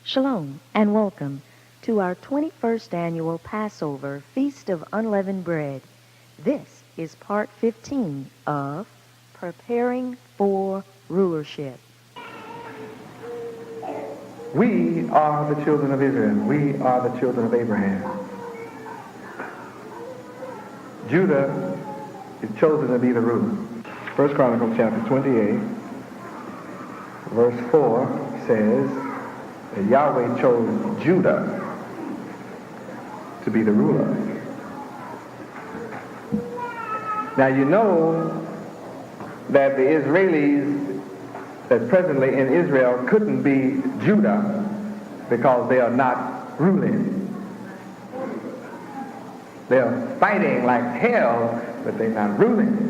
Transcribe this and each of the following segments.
Shalom and welcome to our 21st annual Passover Feast of Unleavened Bread. This is part 15 of Preparing for Rulership. We are the children of Israel. We are the children of Abraham. Judah is chosen to be the ruler. 1 Chronicles chapter 28, verse 4 says that Yahweh chose Judah to be the ruler. Now you know that the Israelis that presently in Israel couldn't be Judah because they are not ruling. They're fighting like hell, but they're not ruling.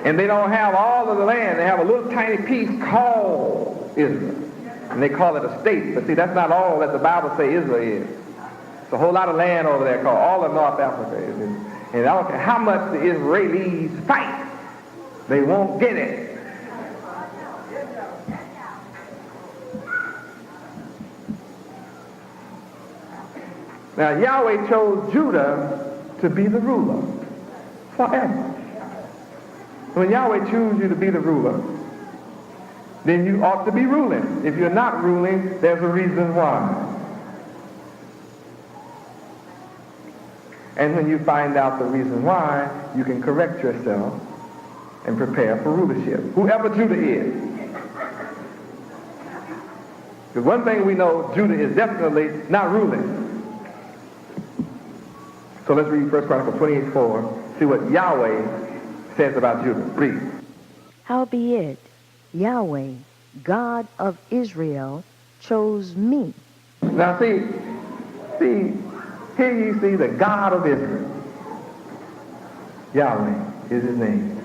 And they don't have all of the land. They have a little tiny piece called Israel. And they call it a state. But see, that's not all that the Bible says Israel is. It's a whole lot of land over there called all of North Africa. And I don't care how much the Israelis fight, they won't get it. Now, Yahweh chose Judah to be the ruler forever. When Yahweh chooses you to be the ruler, then you ought to be ruling. If you're not ruling, there's a reason why. And when you find out the reason why, you can correct yourself and prepare for rulership, whoever Judah is. Because one thing we know, Judah is definitely not ruling. So let's read 1 Chronicles 28:4, see what Yahweh says about Judah. Read. Howbeit, Yahweh, God of Israel, chose me. Now see, here you see the God of Israel. Yahweh is his name.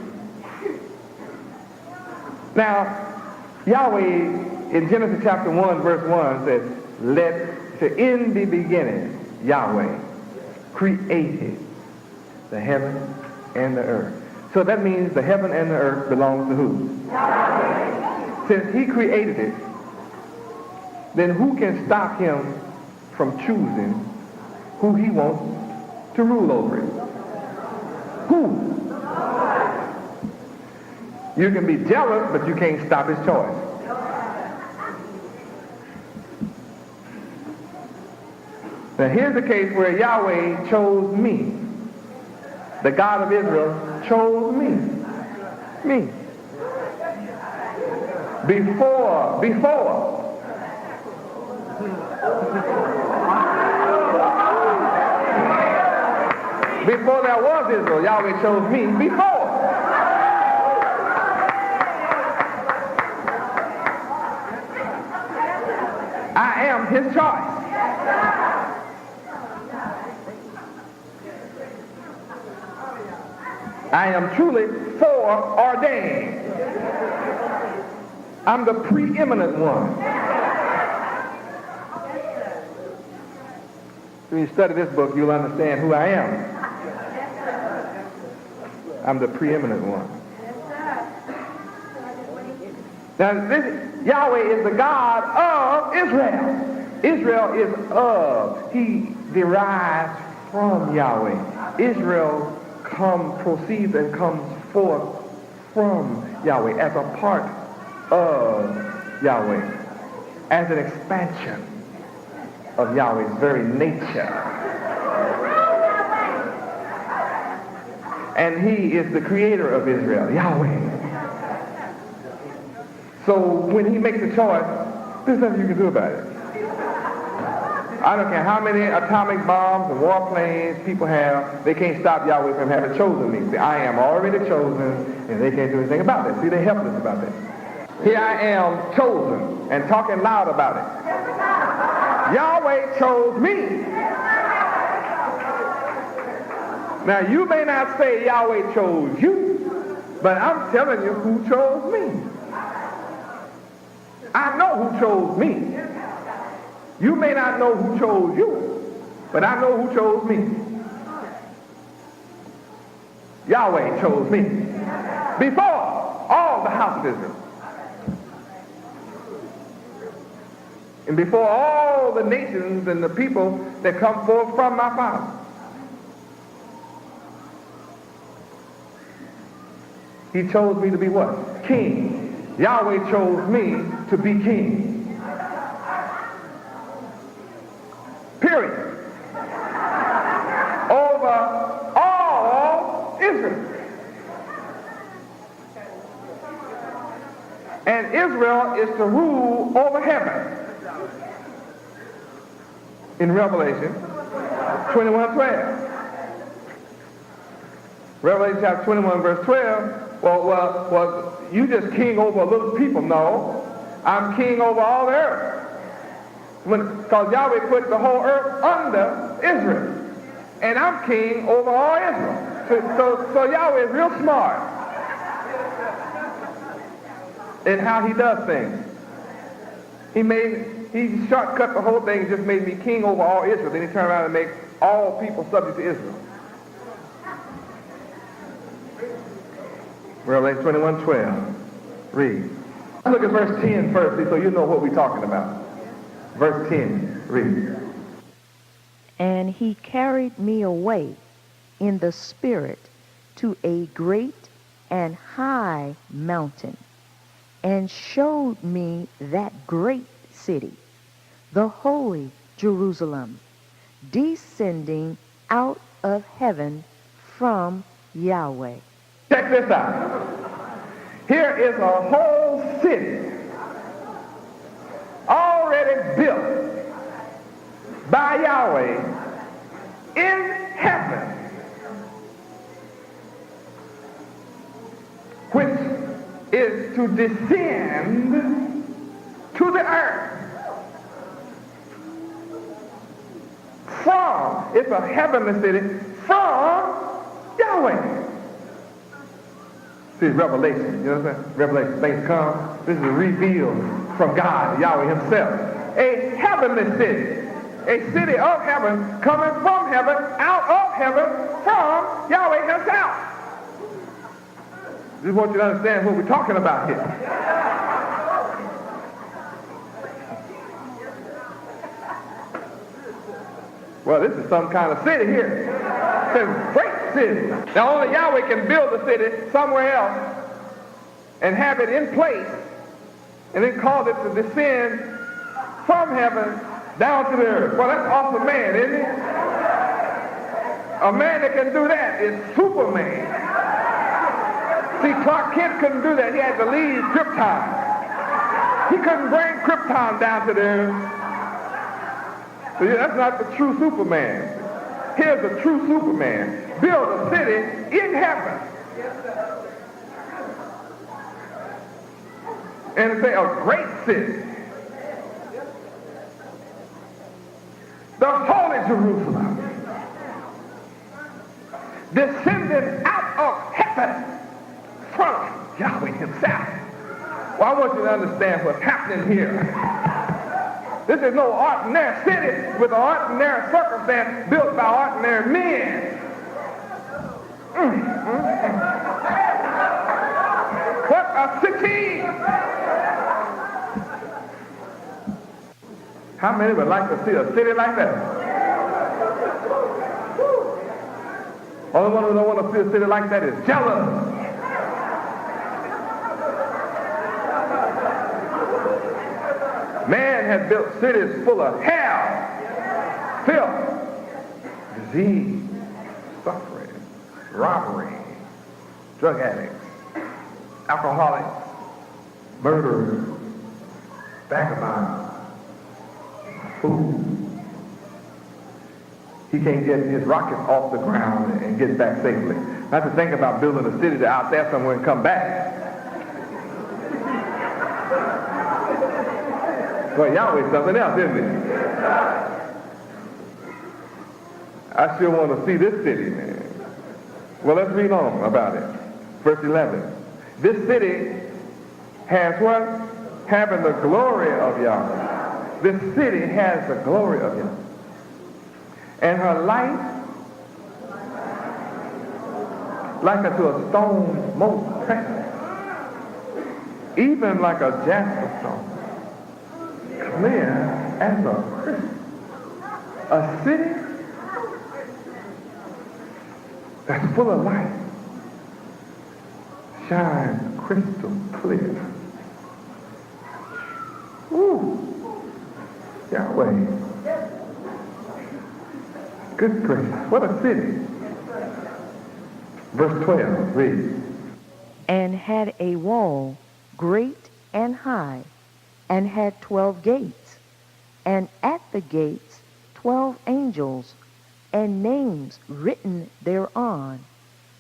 Now, Yahweh in Genesis chapter 1, verse 1 says, in the beginning, Yahweh created the heaven and the earth. So that means the heaven and the earth belongs to who? Yahweh. Since he created it, then who can stop him from choosing who he wants to rule over it? Who? You can be jealous, but you can't stop his choice. Now here's the case where Yahweh chose me. The God of Israel chose me. Me. Before there was Israel, Yahweh chose me before. I am his choice. I am truly foreordained. I'm the preeminent one. When you study this book, you'll understand who I am. I'm the preeminent one. Now, this Yahweh is the God of Israel. Israel is of. He derives from Yahweh. Israel proceeds and comes forth from Yahweh as a part of Yahweh, as an expansion of Yahweh's very nature. And he is the creator of Israel, Yahweh. So when he makes a choice, there's nothing you can do about it. I don't care how many atomic bombs and warplanes people have, they can't stop Yahweh from having chosen me. See, I am already chosen, and they can't do anything about it. See, they're helpless about that. Here I am chosen and talking loud about it. Yahweh chose me. Now, you may not say Yahweh chose you, but I'm telling you who chose me. I know who chose me. You may not know who chose you, but I know who chose me. Yahweh chose me before all the house of Israel. and before all the nations and the people that come forth from my Father. He chose me to be what? King. Yahweh chose me to be king. Period. Over all Israel. And Israel is to rule over heaven. In Revelation 21:12. Revelation chapter 21 verse 12. Well, you just king over a little people. No, I'm king over all the earth. Because Yahweh put the whole earth under Israel. And I'm king over all Israel. So Yahweh is real smart in how he does things. He shortcut the whole thing and just made me king over all Israel. Then he turned around and made all people subject to Israel. Revelation 21:12. Read. Let's look at verse 10 first, so you know what we're talking about. Verse 10. Read. And he carried me away in the spirit to a great and high mountain, and showed me that great city, the holy Jerusalem, descending out of heaven from Yahweh. Check this out. Here is a whole city already built by Yahweh in heaven, which is to descend to the earth it's a heavenly city from Yahweh. See, Revelation, you know what I'm saying? Revelation, things come. This is revealed from God, Yahweh himself. A heavenly city. A city of heaven, coming from heaven, out of heaven, from Yahweh himself. Just want you to understand what we're talking about here. Well, this is some kind of city here. It's a great city. Now, only Yahweh can build a city somewhere else and have it in place and then cause it to descend from heaven down to the earth. Well, that's awesome man, isn't it? A man that can do that is Superman. See, Clark Kent couldn't do that. He had to leave Krypton. He couldn't bring Krypton down to the earth. So yeah, that's not the true Superman. Here's the true Superman. Build a city in heaven. And it's a great city. The holy Jerusalem. Descended out of heaven from Yahweh himself. Well, I want you to understand what's happening here. This is no ordinary city with an ordinary circumstance built by ordinary men. What a city! How many would like to see a city like that? Only one who don't want to see a city like that is jealous. Man has built cities full of hell, filth, disease, suffering, robbery, drug addicts, alcoholics, murderers, vagabonds, fools. He can't get his rocket off the ground and get back safely. Not to think about building a city out there somewhere and come back. Well, Yahweh's something else, isn't it? I sure want to see this city, man. Well, let's read on about it. Verse 11. This city has what? Having the glory of Yahweh. This city has the glory of Yahweh. And her light, like unto a stone most precious, even like a jasper stone. Clear as a Christian. A city that's full of light shines crystal clear. Ooh, Yahweh. Good gracious, what a city. Verse 12, read. And had a wall great and high, and had 12 gates, and at the gates 12 angels, and names written thereon,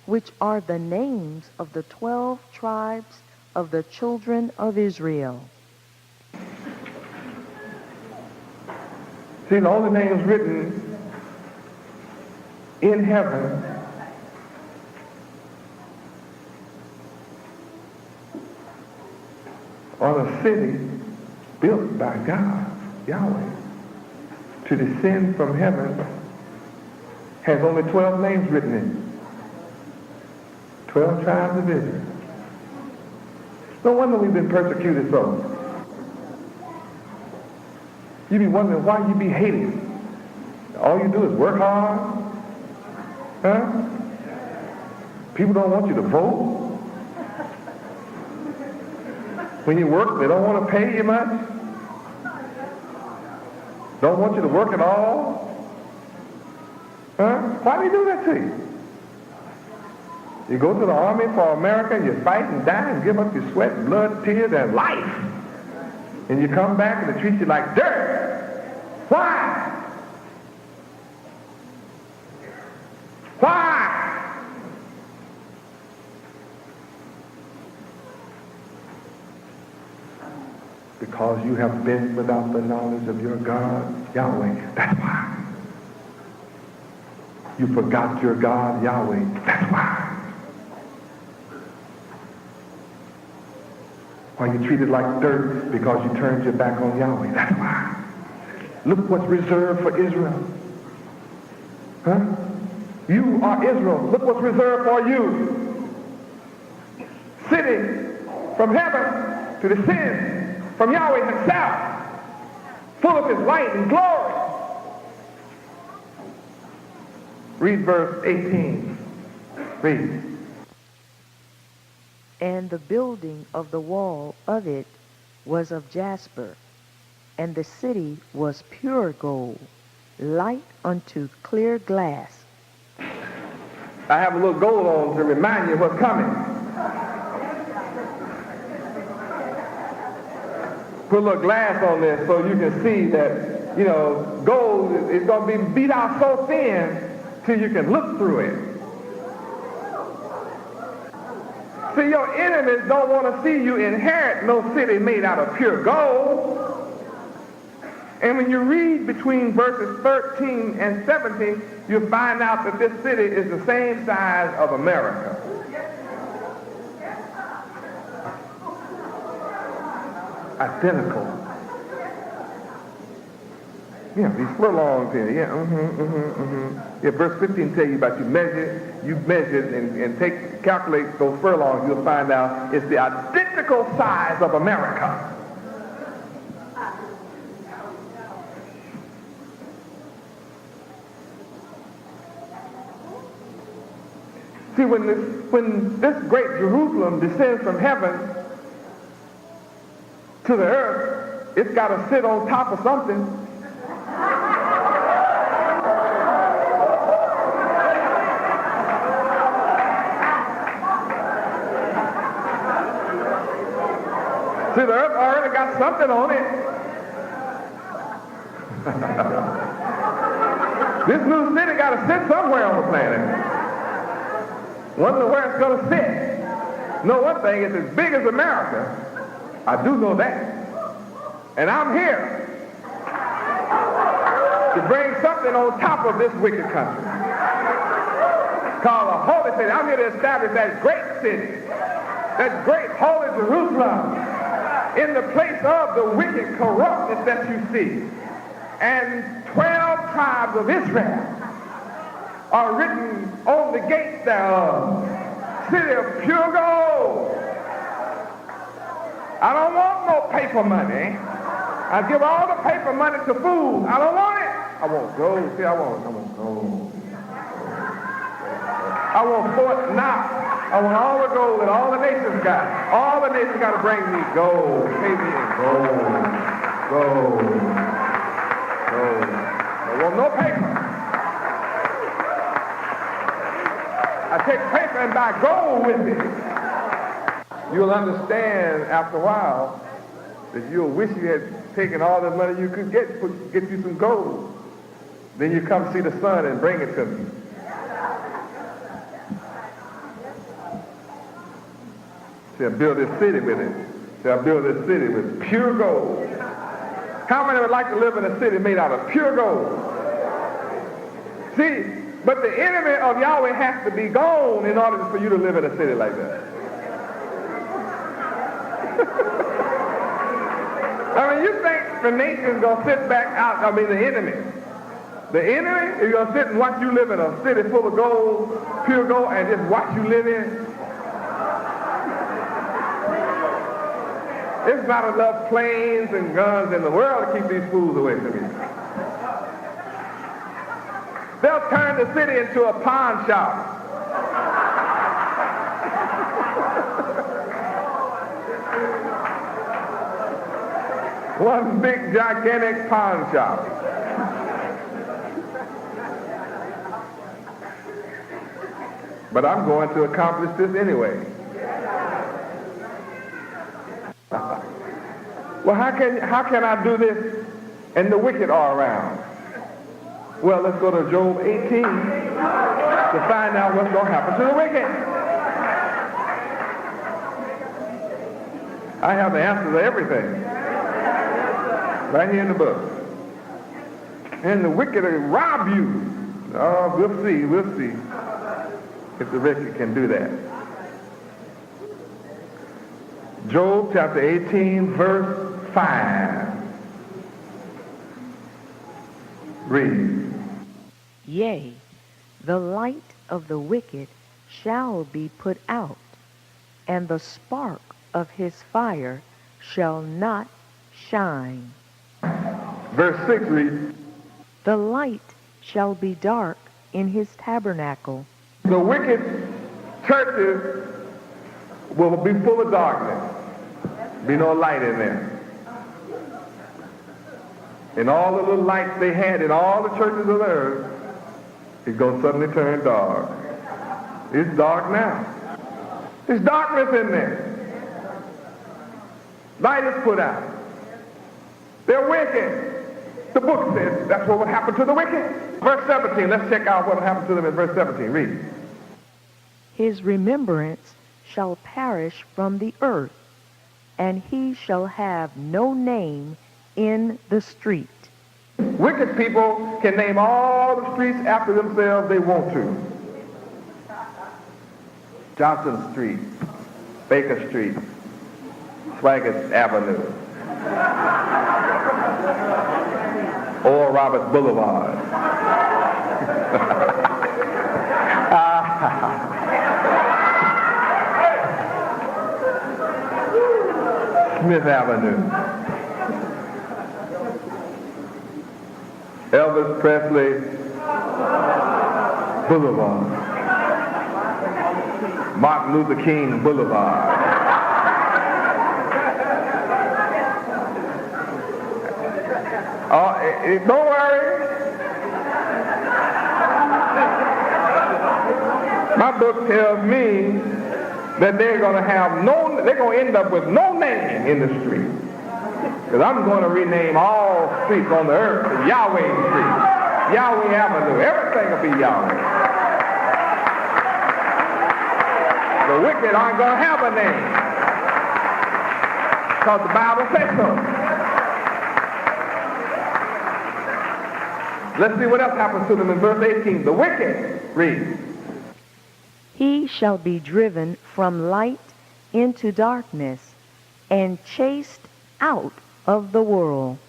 which are the names of the 12 tribes of the children of Israel. See, the only names written in heaven on a city built by God, Yahweh, to descend from heaven, has only 12 names written in it. 12 tribes of Israel. No wonder we've been persecuted so. You be wondering why you be hated. All you do is work hard. Huh? People don't want you to vote. When you work, they don't want to pay you much. Don't want you to work at all. Huh? Why do they do that to you? You go to the army for America, and you fight and die and give up your sweat, blood, tears, and life. And you come back and they treat you like dirt. Why? Why? Because you have been without the knowledge of your God, Yahweh. That's why. You forgot your God, Yahweh. That's why. Why you treated like dirt? Because you turned your back on Yahweh. That's why. Look what's reserved for Israel. Huh? You are Israel. Look what's reserved for you. Sitting from heaven to descend from Yahweh himself, full of his light and glory. Read verse 18. Read. And the building of the wall of it was of jasper, and the city was pure gold, light unto clear glass. I have a little gold on to remind you what's coming. Put a little glass on this so you can see that, you know, gold is going to be beat out so thin till you can look through it. See, your enemies don't want to see you inherit no city made out of pure gold. And when you read between verses 13 and 17, you'll find out that this city is the same size of America. Identical. Yeah, these furlongs here. Yeah, Yeah, verse 15 tell you about you measure and calculate those furlongs. You'll find out it's the identical size of America. See, when this great Jerusalem descends from heaven to the earth, it's got to sit on top of something. See, the earth already got something on it. This new city got to sit somewhere on the planet. Wonder where it's going to sit. Know one thing, it's as big as America. I do know that. And I'm here to bring something on top of this wicked country called a holy city. I'm here to establish that great city, that great holy Jerusalem, in the place of the wicked corruptness that you see. And 12 tribes of Israel are written on the gates thereof. City of pure gold. I don't want no paper money. I give all the paper money to food. I don't want it. I want gold. See, I want gold. I want Fort Knox. I want all the gold that all the nations got. All the nations got to bring me gold. Pay me in gold. Gold. Gold. I want no paper. I take paper and buy gold with it. You'll understand after a while that you'll wish you had taken all the money you could get you some gold. Then you come see the sun and bring it to me. Say, I build this city with it. Say, I build this city with pure gold. How many would like to live in a city made out of pure gold? See, but the enemy of Yahweh has to be gone in order for you to live in a city like that. I mean, you think the nation's going to sit back out, the enemy. The enemy is going to sit and watch you live in a city full of gold, pure gold, and just watch you live in. There's not enough planes and guns in the world to keep these fools away from you. They'll turn the city into a pawn shop. One big, gigantic pawn shop. But I'm going to accomplish this anyway. Well, how can I do this and the wicked are around? Well, let's go to Job 18 to find out what's going to happen to the wicked. I have the answer to everything right here in the book. And the wicked will rob you. Oh, we'll see if the wicked can do that. Job chapter 18, verse 5. Read. Yea, the light of the wicked shall be put out, and the spark of his fire shall not shine. Verse 6 reads. The light shall be dark in his tabernacle. The wicked churches will be full of darkness. Be no light in there. And all the little lights they had in all the churches of the earth, it's going to suddenly turn dark. It's dark now. There's darkness in there. Light is put out. They're wicked. The book says that's what will happen to the wicked. Verse 17, let's check out what will happen to them in verse 17. Read. His remembrance shall perish from the earth, and he shall have no name in the street. Wicked people can name all the streets after themselves they want to. Johnson Street, Baker Street, Swaggart Avenue, Oral Roberts Boulevard. Smith Avenue, Elvis Presley Boulevard, Martin Luther King Boulevard. Don't worry. My book tells me that they're going to end up with no name in the street. Because I'm going to rename all streets on the earth to Yahweh Street, Yahweh Avenue. Everything will be Yahweh. The wicked aren't going to have a name. Because the Bible says so. Let's see what else happens to them in verse 18. The wicked, read. He shall be driven from light into darkness and chased out of the world.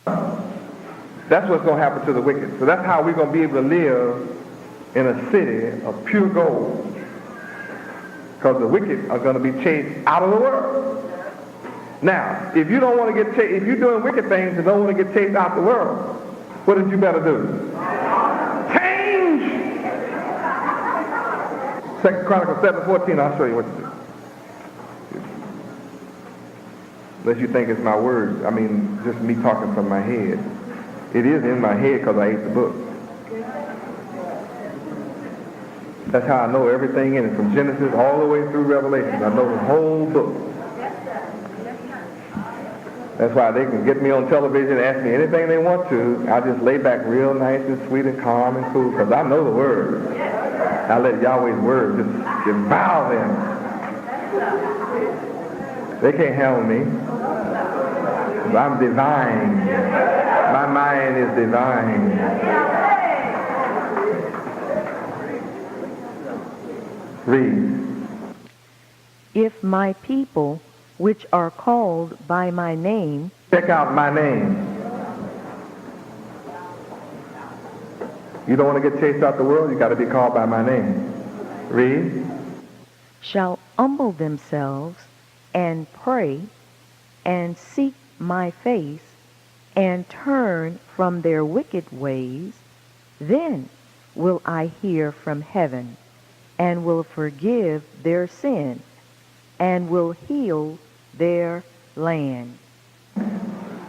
That's what's going to happen to the wicked. So that's how we're going to be able to live in a city of pure gold. Because the wicked are going to be chased out of the world. Now, if you don't want to get chased, if you're doing wicked things and don't want to get chased out the world, what did you better do? Change! 2 Chronicles 7:14, I'll show you what to do. Unless you think it's my words, I mean, just me talking from my head. It is in my head because I ate the book. That's how I know everything in it, from Genesis all the way through Revelation. I know the whole book. That's why they can get me on television and ask me anything they want to. I just lay back real nice and sweet and calm and cool because I know the word. I let Yahweh's word just devour them. They can't handle me. I'm divine. My mind is divine. Read. If my people, which are called by my name. Check out my name. You don't want to get chased out the world, you got to be called by my name. Read. Shall humble themselves and pray and seek my face and turn from their wicked ways, then will I hear from heaven and will forgive their sin and will heal their land.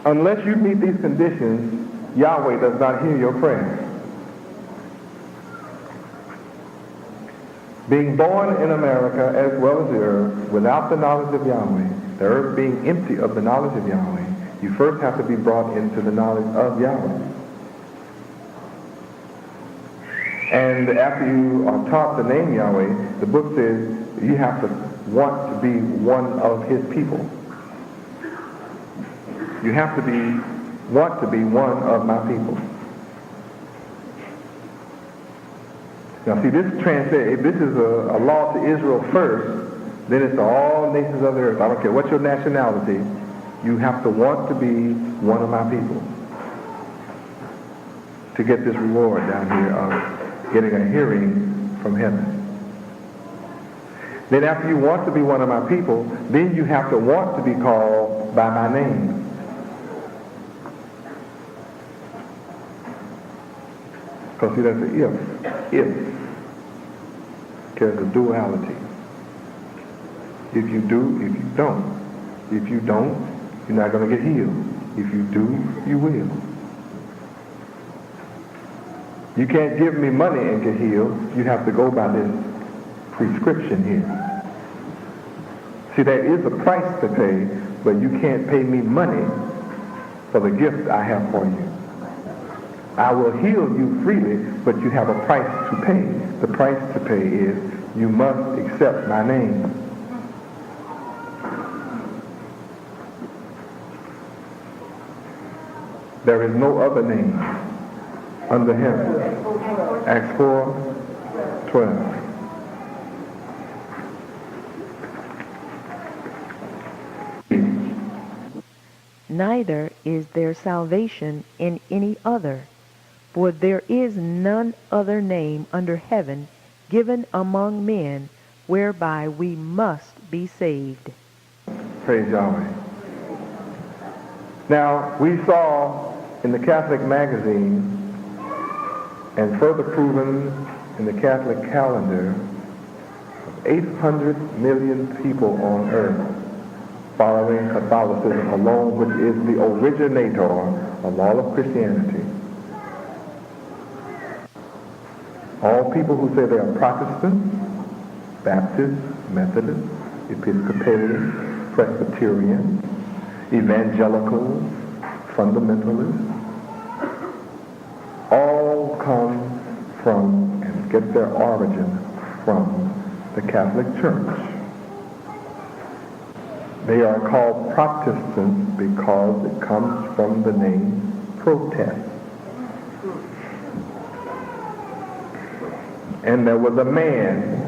Unless you meet these conditions, Yahweh does not hear your prayer. Being born in America as well as the earth without the knowledge of Yahweh, the earth being empty of the knowledge of Yahweh, you first have to be brought into the knowledge of Yahweh. And after you are taught the name Yahweh, the book says you have to want to be one of his people. You have to want to be one of my people. Now see, this translates, this is a law to Israel first, then it's to all nations of the earth. I don't care what your nationality, you have to want to be one of my people to get this reward down here of getting a hearing from heaven. Then after you want to be one of my people, then you have to want to be called by my name. Because see, that's an if. There's a duality. If you do, if you don't. If you don't, you're not going to get healed. If you do, you will. You can't give me money and get healed. You have to go by this prescription here. See, there is a price to pay, but you can't pay me money for the gift I have for you. I will heal you freely, but you have a price to pay. The price to pay is you must accept my name. There is no other name under heaven. Acts 4:12. Neither is there salvation in any other, for there is none other name under heaven given among men whereby we must be saved. Praise Yahweh. Now, we saw in the Catholic magazine, and further proven in the Catholic calendar, 800 million people on earth following Catholicism alone, which is the originator of all of Christianity. All people who say they are Protestant, Baptist, Methodist, Episcopalian, Presbyterian, Evangelicals, Fundamentalists, all come from and get their origin from the Catholic Church. They are called Protestants because it comes from the name protest. And there was a man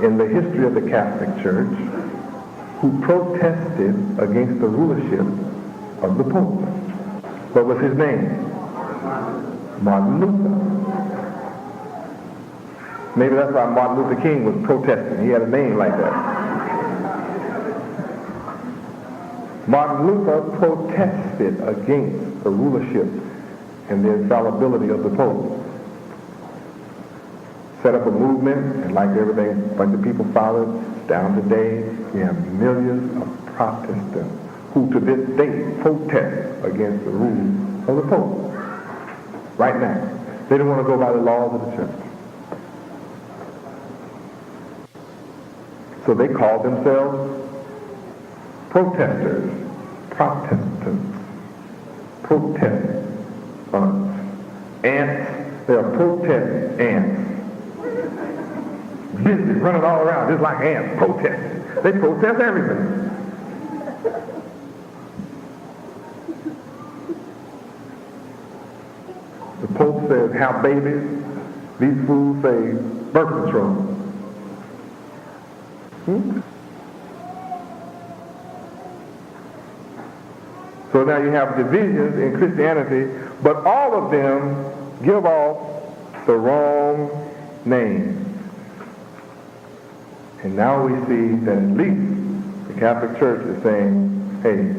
in the history of the Catholic Church who protested against the rulership of the Pope. What was his name? Martin Luther. Maybe that's why Martin Luther King was protesting. He had a name like that. Martin Luther protested against the rulership and the infallibility of the Pope. Set up a movement, and like everything, a bunch of people followed. Down today, we have millions of Protestants who to this day protest against the rule of the Pope. Right now. They don't want to go by the laws of the church. So they call themselves protesters, Protestants, protestants, ants. They are protest ants. Busy running all around just like ants protesting. They protest everything. The Pope says have babies. These fools say birth control. So now you have divisions in Christianity, but all of them give off the wrong name. And now we see that at least the Catholic Church is saying, hey,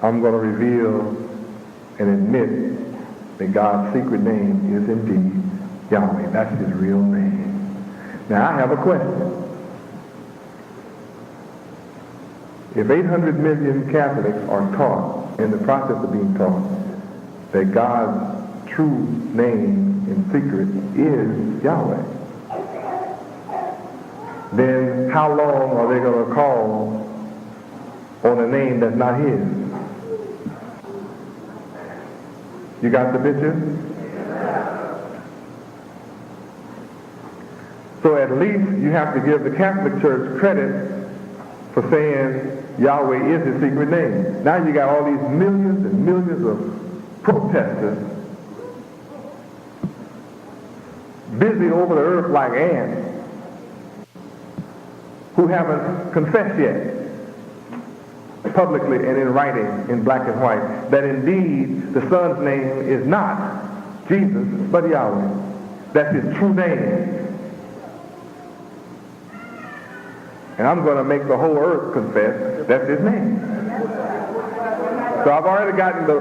I'm going to reveal and admit that God's secret name is indeed Yahweh. That's his real name. Now I have a question. If 800 million Catholics are taught, in the process of being taught, that God's true name in secret is Yahweh, then how long are they going to call on a name that's not his? You got the picture? So at least you have to give the Catholic Church credit for saying Yahweh is his secret name. Now you got all these millions and millions of protesters busy over the earth like ants who haven't confessed yet publicly and in writing in black and white that indeed the Son's name is not Jesus but Yahweh. That's his true name. And I'm going to make the whole earth confess that's his name. So I've already gotten the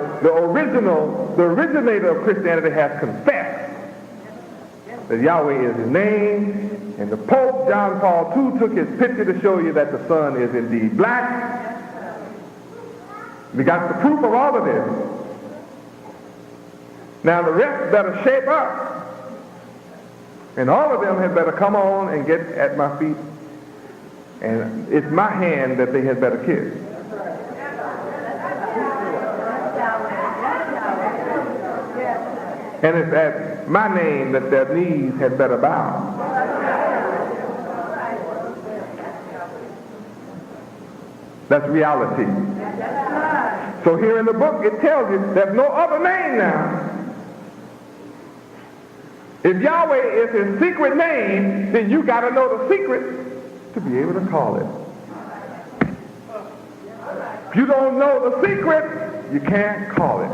originator of Christianity has confessed that Yahweh is his name, and the Pope, John Paul II, took his picture to show you that the sun is indeed black. We got the proof of all of this. Now the rest better shape up, and all of them had better come on and get at my feet. And it's my hand that they had better kiss. And it's at my name that their knees had better bow. That's reality. So here in the book it tells you there's no other name now. If Yahweh is his secret name, then you got to know the secret to be able to call it. If you don't know the secret, you can't call it.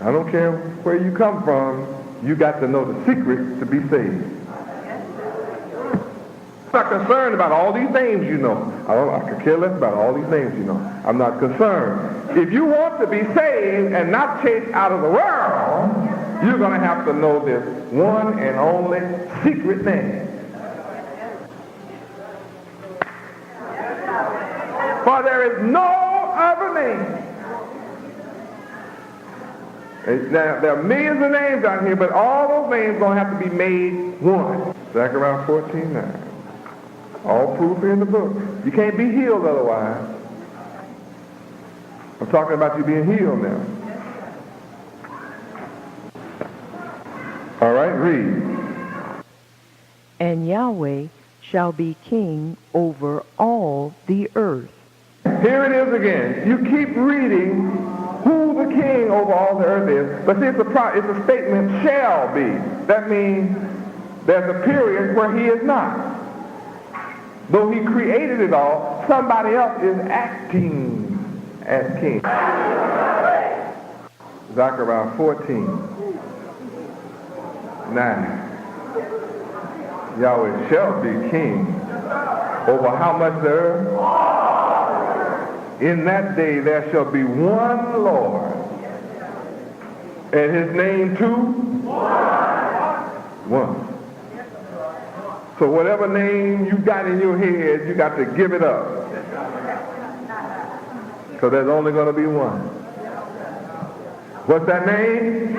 I don't care where you come from, you got to know the secret to be saved. I'm not concerned about all these names you know. I could care less about all these names you know. I'm not concerned. If you want to be saved and not chased out of the world, you're going to have to know this one and only secret name. For there is no other name. Now, there are millions of names out here, but all those names are going to have to be made one. Zechariah 14:9. All proof in the book. You can't be healed otherwise. I'm talking about you being healed now. All right, read. And Yahweh shall be king over all the earth. Here it is again. You keep reading who the king over all the earth is, but see, it's a statement, shall be. That means there's a period where he is not. Though he created it all, somebody else is acting as king. Zechariah 14:9. Yahweh shall be king over how much the earth? In that day there shall be one Lord, and his name too? One. So whatever name you got in your head, you got to give it up. Because there's only going to be one. What's that name?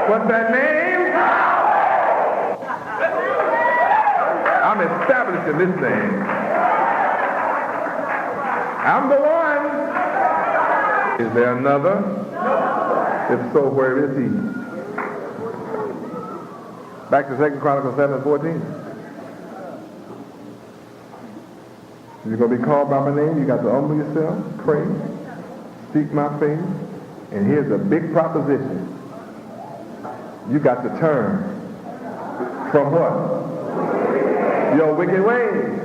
What's that name? I'm establishing this name. I'm the one. Is there another? If so, where is he? Back to 2 Chronicles 7:14. You're going to be called by my name. You got to humble yourself, pray, seek my face. And here's a big proposition. You got to turn from what? Your wicked ways.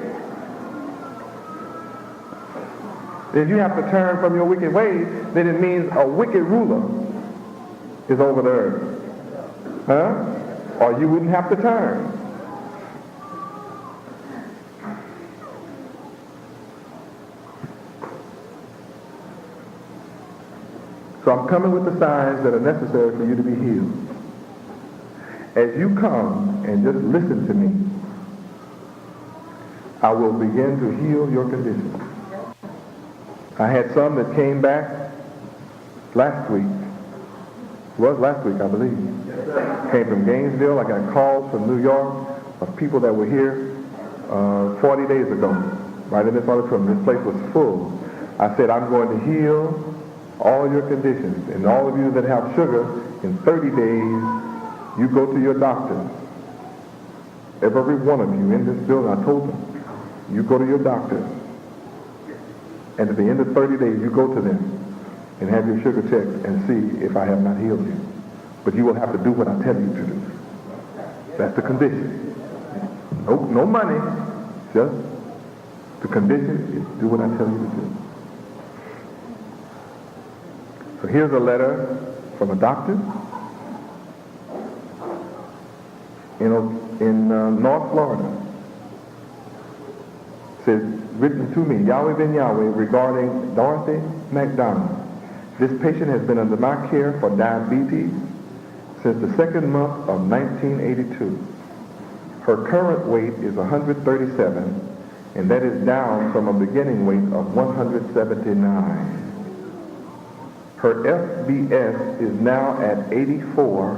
If you have to turn from your wicked ways, then it means a wicked ruler is over the earth. Huh? Or you wouldn't have to turn. So I'm coming with the signs that are necessary for you to be healed. As you come and just listen to me, I will begin to heal your condition. I had some that came back last week. It was last week, I believe. Came from Gainesville. I got calls from New York of people that were here 40 days ago, right in this auditorium. This place was full. I said, I'm going to heal all your conditions. And all of you that have sugar, in 30 days, you go to your doctor. Every one of you in this building, I told them, you go to your doctor. And at the end of 30 days, you go to them and have your sugar checked and see if I have not healed you. But you will have to do what I tell you to do. That's the condition. No money. Just the condition is do what I tell you to do. So here's a letter from a doctor in North Florida. It says, written to me, Yahweh ben Yahweh, regarding Dorothy McDonald. This patient has been under my care for diabetes since the second month of 1982. Her current weight is 137, and that is down from a beginning weight of 179. Her FBS is now at 84,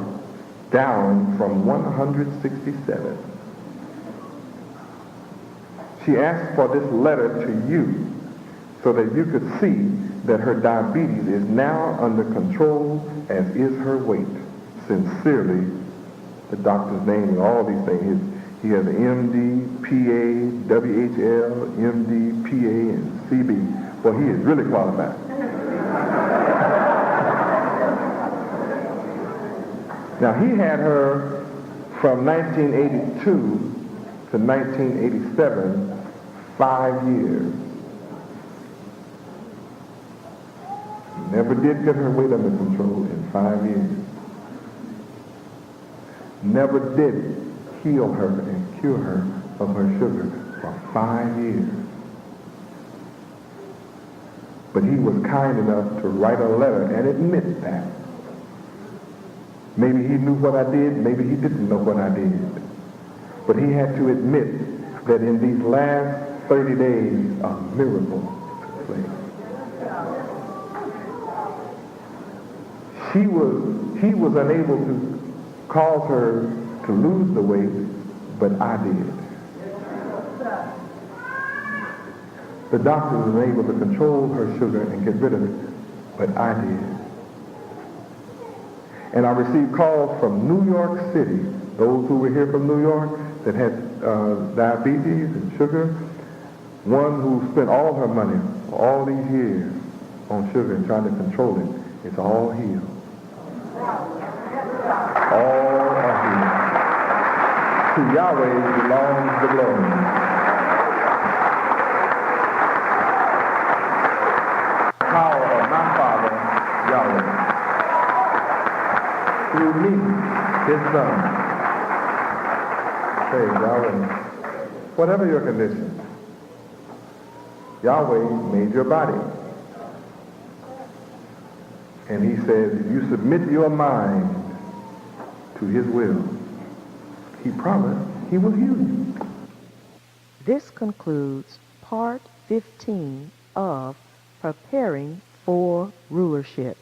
down from 167. She asked for this letter to you so that you could see that her diabetes is now under control, as is her weight. Sincerely, the doctor's name and all these things. He has MD, PA, WHL, MD, PA, and CB. Well, he is really qualified. Now, he had her from 1982 to 1987, 5 years. Never did get her weight under control in 5 years. Never did heal her and cure her of her sugar for 5 years. But he was kind enough to write a letter and admit that. Maybe he knew what I did, maybe he didn't know what I did. But he had to admit that in these last 30 days, a miracle took place. He was unable to cause her to lose the weight, but I did. The doctor was unable to control her sugar and get rid of it, but I did. And I received calls from New York City, those who were here from New York that had diabetes and sugar. One who spent all her money all these years on sugar and trying to control it. It's all healed. All are healed. To Yahweh belongs the glory. Power of my Father, Yahweh. Through me, his son. Praise Yahweh. Whatever your condition, Yahweh made your body. And he says, if you submit your mind to his will, he promised he will heal you. This concludes part 15 of Preparing for Rulership.